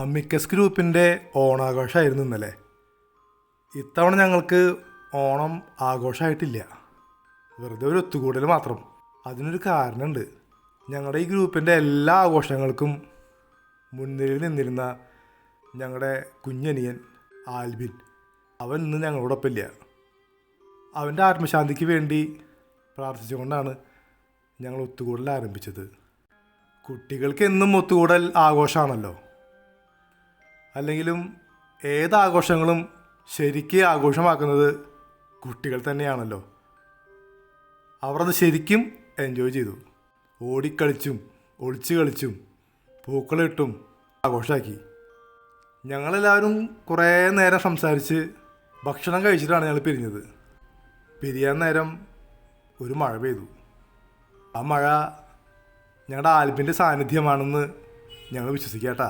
Amicus ഗ്രൂപ്പിൻ്റെ ഓണാഘോഷമായിരുന്നു ഇന്നലെ. ഇത്തവണ ഞങ്ങൾക്ക് ഓണം ആഘോഷമായിട്ടില്ല, വെറുതെ ഒരു ഒത്തുകൂടൽ മാത്രം. അതിനൊരു കാരണമുണ്ട്. ഞങ്ങളുടെ ഈ ഗ്രൂപ്പിൻ്റെ എല്ലാ ആഘോഷങ്ങൾക്കും മുൻനിരയിൽ നിന്നിരുന്ന ഞങ്ങളുടെ കുഞ്ഞനിയൻ ആൽബിൻ, അവൻ ഇന്ന് ഞങ്ങളോടൊപ്പം ഇല്ല. അവൻ്റെ ആത്മശാന്തിക്ക് വേണ്ടി പ്രാർത്ഥിച്ചുകൊണ്ടാണ് ഞങ്ങൾ ഒത്തുകൂടൽ ആരംഭിച്ചത്. കുട്ടികൾക്ക് എന്നും ഒത്തുകൂടൽ ആഘോഷമാണല്ലോ. അല്ലെങ്കിലും ഏതാഘോഷങ്ങളും ശരിക്ക് ആഘോഷമാക്കുന്നത് കുട്ടികൾ തന്നെയാണല്ലോ. അവർ അത് ശരിക്കും എൻജോയ് ചെയ്തു. ഓടിക്കളിച്ചും ഒളിച്ചു കളിച്ചും പൂക്കളിട്ടും ആഘോഷമാക്കി. ഞങ്ങളെല്ലാവരും കുറേ നേരം സംസാരിച്ച് ഭക്ഷണം കഴിച്ചിട്ടാണ് ഞങ്ങൾ പിരിഞ്ഞത്. പിരിയാൻ നേരം ഒരു മഴ പെയ്തു. ആ മഴ ഞങ്ങളുടെ ആൽബിൻ്റെ സാന്നിധ്യമാണെന്ന് ഞങ്ങൾ വിശ്വസിക്കാട്ടാ.